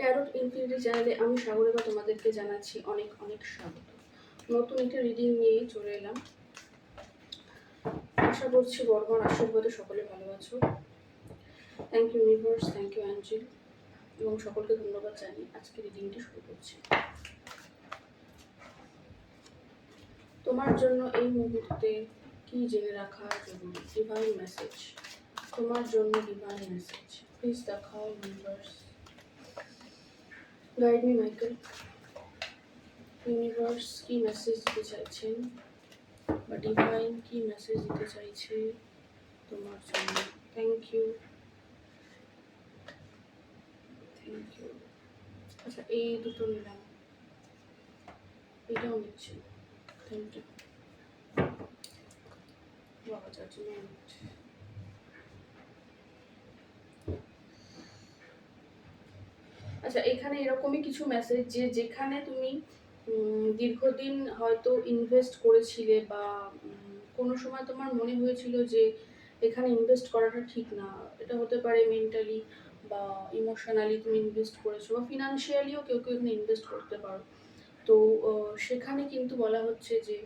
Tarot infinity চ্যানেলে আমি সাগরিকা তোমাদেরকে জানাচ্ছি অনেক অনেক স্বাগত। নতুন একটা রিডিং নিয়ে চলে এলাম। আশা করছি বড়মার আশীর্বাদে সকলে ভালো আছো। Thank you universe, thank you angel, এবং সকলকে ধন্যবাদ জানিয়ে আজকে রিডিংটি শুরু করছি। তোমার জন্য এই মুহূর্তে কি জেনে রাখা জরুরি? ডিভাইন মেসেজ, তোমার জন্য ডিভাইন মেসেজ। প্লিজ দেখাও universe, guide me Michael. Universe কি মেসেজ দিতে চাইছেন বা ডিভাইন কি মেসেজ দিতে চাইছে তোমার জন্য? Thank you, thank you. আচ্ছা, এই দুটো নিলাম, এটাও নিচ্ছি। থ্যাংক ইউ বাবা। জাজমেন্ট, আচ্ছা এখানে এরকমই কিছু মেসেজ যে যেখানে তুমি দীর্ঘদিন হয়তো ইনভেস্ট করেছিলে বা কোনো সময় তোমার মনে হয়েছিল যে এখানে ইনভেস্ট করাটা ঠিক না। এটা হতে পারে মেন্টালি বা ইমোশনালি তুমি ইনভেস্ট করেছো, বা ফিনান্সিয়ালিও কেউ কেউ এখানে ইনভেস্ট করতে পারো। তো সেখানে কিন্তু বলা হচ্ছে যে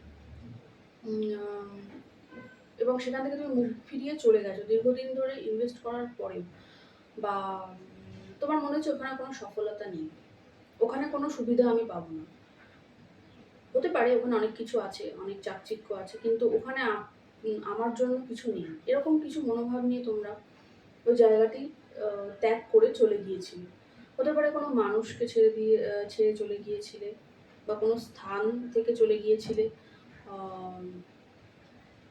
এবং সেখান থেকে তুমি মুখ ফিরিয়ে চলে গেছো দীর্ঘদিন ধরে ইনভেস্ট করার পরেও, বা তোমার মনে হচ্ছে ওখানে কোনো সফলতা নেই, ওখানে কোনো সুবিধা আমি পাবো না। হতে পারে ওখানে অনেক কিছু আছে, অনেক চাকচিক্য আছে, কিন্তু ওখানে আমার জন্য কিছু নেই, এরকম কিছু মনোভাব নিয়ে তোমরা ওই জায়গাটি ত্যাগ করে চলে গিয়েছিলে। হতে পারে কোনো মানুষকে ছেড়ে চলে গিয়েছিলে, বা কোনো স্থান থেকে চলে গিয়েছিলে।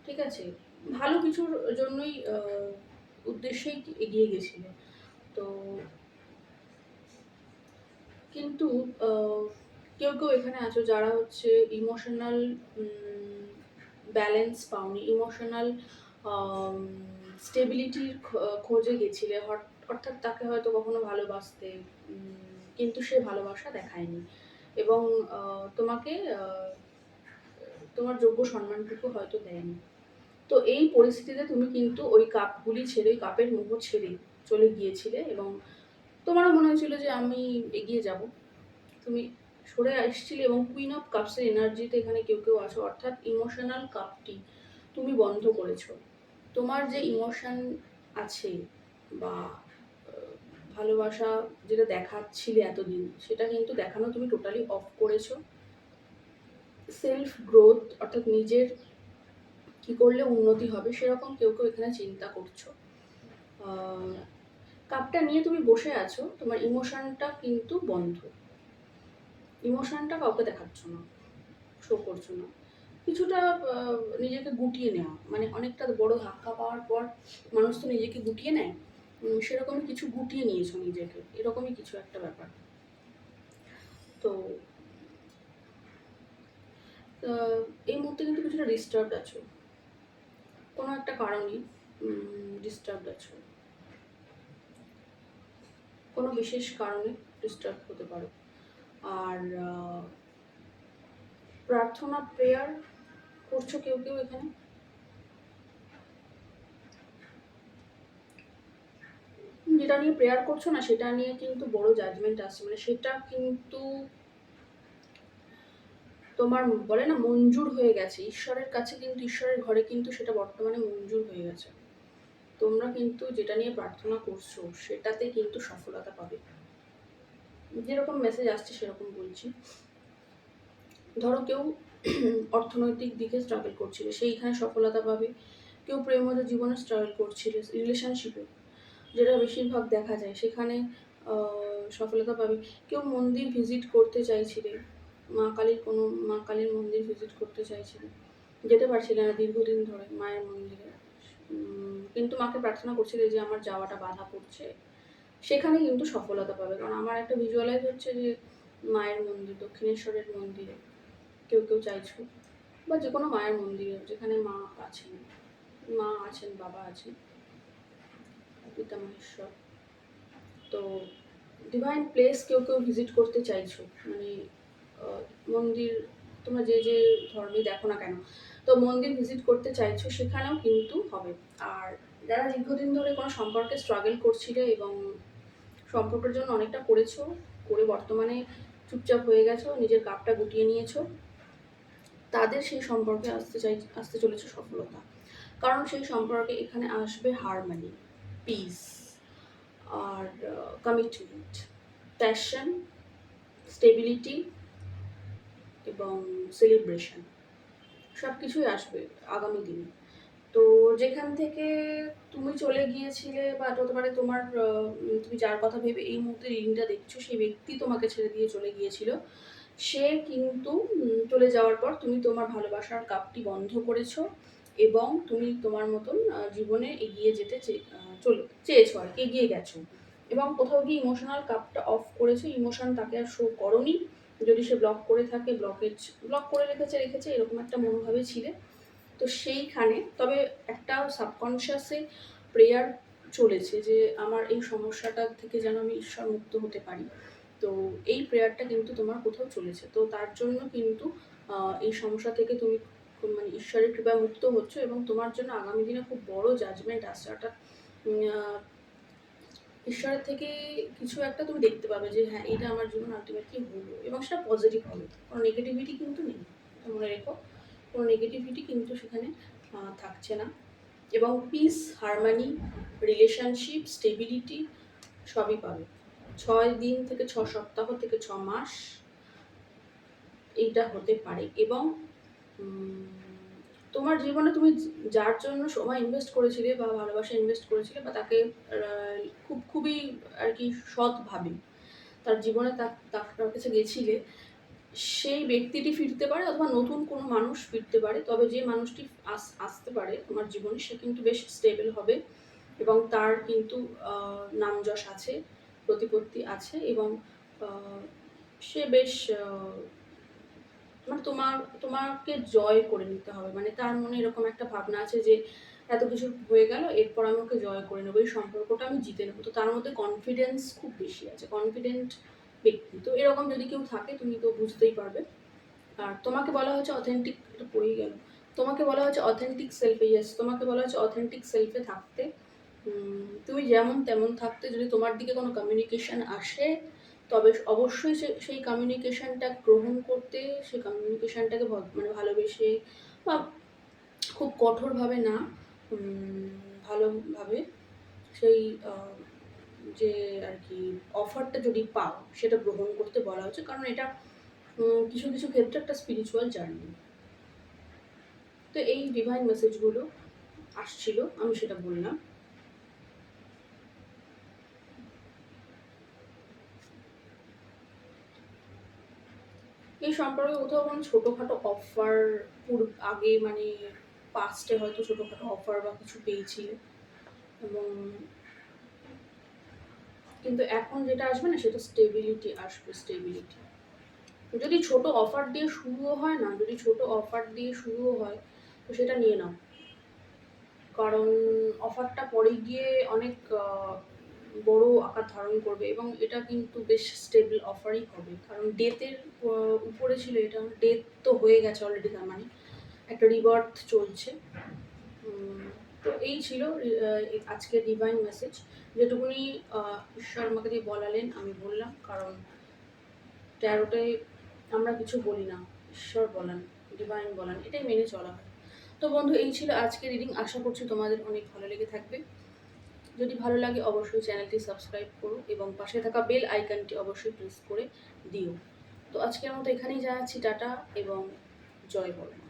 ঠিক আছে, ভালো কিছুর জন্যই উদ্দেশ্যেই এগিয়ে গেছিলে। তো কিন্তু কেউ কেউ এখানে আছো যারা হচ্ছে ইমোশনাল ব্যালেন্স পাওনি, ইমোশনাল স্টেবিলিটির খোঁজে গেছিলে। অর্থাৎ তাকে হয়তো কখনো ভালোবাসতে, কিন্তু সে ভালোবাসা দেখায়নি, এবং তোমাকে তোমার যোগ্য সম্মানটুকু হয়তো দেয়নি। তো এই পরিস্থিতিতে তুমি কিন্তু ওই কাপগুলি ছেড়ে, কাপের মুখ ছেড়ে চলে গিয়েছিলে, এবং তোমারও মনে হয়েছিল যে আমি এগিয়ে যাব। তুমি সরে আসছিলে, এবং কুইন অফ কাপসের এনার্জিতে এখানে কেউ কেউ আছো, অর্থাৎ ইমোশনাল কাপটি তুমি বন্ধ করেছো। তোমার যে ইমোশন আছে বা ভালোবাসা যেটা দেখাচ্ছিলে এতদিন, সেটা কিন্তু দেখানো তুমি টোটালি অফ করেছো। সেলফ গ্রোথ, অর্থাৎ নিজের কি করলে উন্নতি হবে সেরকম কেউ কেউ এখানে চিন্তা করছো। কাপটা নিয়ে তুমি বসে আছো, তোমার ইমোশনটা কিন্তু বন্ধ, ইমোশনটা কাউকে দেখাচ্ছ না, শো করছো না। কিছুটা নিজেকে গুটিয়ে নেওয়া, মানে অনেকটা বড় ধাক্কা পাওয়ার পর মানুষ তো নিজেকে গুটিয়ে নেয়, সেরকমই কিছু গুটিয়ে নিয়েছো নিজেকে, এরকমই কিছু একটা ব্যাপার। তো এই মুহূর্তে কিন্তু কিছুটা ডিস্টার্বড আছো, কোনো একটা কারণে ডিস্টার্বড আছো, কোনো বিশেষ কারণে ডিস্টার্ব হতে পারো। আর প্রার্থনা, প্রেয়ার করছো কেউ কেউ এখানে। যেটা নিয়ে প্রেয়ার করছো না, সেটা নিয়ে কিন্তু বড় জাজমেন্ট আসছে, মানে সেটা কিন্তু তোমার বলে না মঞ্জুর হয়ে গেছে ঈশ্বরের কাছে, কিন্তু ঈশ্বরের ঘরে কিন্তু সেটা বর্তমানে মঞ্জুর হয়ে গেছে। তোমরা কিন্তু যেটা নিয়ে প্রার্থনা করছো সেটাতে কিন্তু সফলতা পাবে। যেরকম মেসেজ আসছে সেরকম বলছি। ধরো কেউ অর্থনৈতিক দিকে স্ট্রাগল করছিল, সেইখানে সফলতা পাবে। কেউ প্রেমজ জীবনে স্ট্রাগল করছিল, রিলেশনশিপে যেটা বেশিরভাগ দেখা যায়, সেখানে সফলতা পাবে। কেউ মন্দির ভিজিট করতে চাইছিলে, মা কালীর মন্দির ভিজিট করতে চাইছিলে, যেতে পারছিলে না দীর্ঘদিন ধরে মায়ের মন্দিরে, কিন্তু মাকে প্রার্থনা করছিলে যে আমার যাওয়াটা বাধা পড়ছে, সেখানে কিন্তু সফলতা পাবে। কারণ আমার একটা ভিজুয়ালাইজ হচ্ছে যে মায়ের মন্দির, দক্ষিণেশ্বরের মন্দিরে কেউ কেউ চাইছো, বা যে কোনো মায়ের মন্দিরে যেখানে মা আছেন, বাবা আছেন, পিতা মহেশ্বর। তো ডিভাইন প্লেস কেউ কেউ ভিজিট করতে চাইছো, মানে মন্দির, তোমরা যে যে ধর্মে দেখো না কেন, তো মন্দির ভিজিট করতে চাইছো, সেখানেও কিন্তু হবে। আর যারা দীর্ঘদিন ধরে কোনো সম্পর্কে স্ট্রাগল করছিলে এবং সম্পর্কের জন্য অনেকটা করেছো, করে বর্তমানে চুপচাপ হয়ে গেছো, নিজের কাপটা গুটিয়ে নিয়েছো, তাদের সেই সম্পর্কে আসতে চলেছে সফলতা। কারণ সেই সম্পর্কে এখানে আসবে হারমনি, পিস, আর কমিটমেন্ট, প্যাশন, স্টেবিলিটি এবং সেলিব্রেশন, সব কিছুই আসবে আগামী দিনে। তো যেখান থেকে তুমি চলে গিয়েছিলে, বা হতে পারে তোমার তুমি যার কথা ভেবে এই মুহূর্তে রিডিংটা দেখছো, সেই ব্যক্তি তোমাকে ছেড়ে দিয়ে চলে গিয়েছিল, সে কিন্তু চলে যাওয়ার পর তুমি তোমার ভালোবাসার কাপটি বন্ধ করেছো এবং তুমি তোমার মতন জীবনে এগিয়ে যেতে চেয়েছো আর কি, এগিয়ে গেছো। এবং কোথাও গিয়ে ইমোশনাল কাপটা অফ করেছো, ইমোশন তাকে আর শো করনি। যদি সে ব্লক করে থাকে, ব্লক করে রেখেছে এরকম একটা মনোভাবে ছিলে। তো সেইখানে তবে একটা সাবকনশিয়াসে প্রেয়ার চলেছে যে আমার এই সমস্যাটা থেকে যেন আমি ঈশ্বর মুক্ত হতে পারি। তো এই প্রেয়ারটা কিন্তু তোমার কোথাও চলেছে। তো তার জন্য কিন্তু এই সমস্যা থেকে তুমি মানে ঈশ্বরের কৃপায় মুক্ত হচ্ছ, এবং তোমার জন্য আগামী দিনে খুব বড় জাজমেন্ট আসছে। অর্থাৎ ঈশ্বরের থেকে কিছু একটা তুমি দেখতে পাবে যে হ্যাঁ, এটা আমার জীবন আলটিমেটলি হলো, এবং সেটা পজিটিভ হবে। কোনো নেগেটিভিটি কিন্তু নেই, মনে রেখো, কোনো নেগেটিভিটি কিন্তু সেখানে থাকছে না। এবং পিস, হারমানি, রিলেশনশিপ, স্টেবিলিটি সবই পাবে। 6 দিন থেকে 6 সপ্তাহ থেকে 6 মাস এইটা হতে পারে। এবং তোমার জীবনে তুমি যার জন্য সময় ইনভেস্ট করেছিলে বা ভালোবাসা ইনভেস্ট করেছিলে, বা তাকে খুবই আর কি সৎভাবে তার জীবনে তার কাছে গেছিলে, সেই ব্যক্তিটি ফিরতে পারে অথবা নতুন কোনো মানুষ ফিরতে পারে। তবে যে মানুষটি আসতে পারে তোমার জীবনে, সে কিন্তু বেশ স্টেবল হবে এবং তার কিন্তু নাম যশ আছে, প্রতিপত্তি আছে, এবং সে বেশ মানে তোমাকে জয় করে নিতে হবে। মানে তার মনে এরকম একটা ভাবনা আছে যে এত কিছু হয়ে গেল, এরপর আমি ওকে জয় করে নেবো, এই সম্পর্কটা আমি জিতে নেবো। তো তার মধ্যে কনফিডেন্স খুব বেশি আছে, কনফিডেন্ট ব্যক্তি। তো এরকম যদি কেউ থাকে, তুমি তো বুঝতেই পারবে। আর তোমাকে বলা হচ্ছে অথেন্টিক, এটা পড়েই গেল, তোমাকে বলা হচ্ছে অথেন্টিক সেলফে, ইয়েস, তোমাকে বলা হচ্ছে অথেন্টিক সেলফে থাকতে। তুমি যেমন তেমন থাকতে। যদি তোমার দিকে কোনো কমিউনিকেশন আসে, তবে অবশ্যই সেই কমিউনিকেশনটা গ্রহণ করতে, সেই কমিউনিকেশনটাকে মানে ভালোবেসে, বা খুব কঠোরভাবে না, ভালোভাবে সেই যে আর কি অফারটা যদি পাও, সেটা গ্রহণ করতে বলা হচ্ছে। কারণ এটা কিছু কিছু ক্ষেত্রে একটা স্পিরিচুয়াল জার্নি। তো এই ডিভাইন মেসেজগুলো আসছিল, আমি সেটা বললাম। এই সম্পর্কে কোথাও কোনো ছোটোখাটো অফার আগে, মানে পাস্টে হয়তো ছোটোখাটো অফার বা কিছু পেয়েছিলে, এবং কিন্তু এখন যেটা আসবে না, সেটা স্টেবিলিটি আসবে, স্টেবিলিটি। যদি ছোট অফার দিয়ে শুরুও হয় না, যদি ছোট অফার দিয়ে শুরুও হয়, তো সেটা নিয়ে নাও। কারণ অফারটা পরে গিয়ে অনেক বড় আকার ধারণ করবে, এবং এটা কিন্তু বেশ স্টেবল অফারই হবে। কারণ ডেথের উপরে ছিল এটা, ডেথ তো হয়ে গেছে অলরেডি, তার মানে একটা রিবার্থ চলছে। তো এই ছিল আজকের ডিভাইন মেসেজ। যেটুকুনি ঈশ্বর আমাকে দিয়ে বলালেন আমি বললাম, কারণ ট্যারোটে আমরা কিছু বলি না, ঈশ্বর বলান, ডিভাইন বলান, এটাই মেনে চলা হয়। তো বন্ধু, এই ছিল আজকের রিডিং। আশা করছি তোমাদের অনেক ভালো লেগে থাকবে। যদি ভালো লাগে অবশ্যই চ্যানেলটি সাবস্ক্রাইব করো এবং পাশে থাকা বেল আইকনটি অবশ্যই প্রেস করে দিও। তো আজকের মতো এখানেই যাচ্ছি, টাটা এবং জয় বড়মা।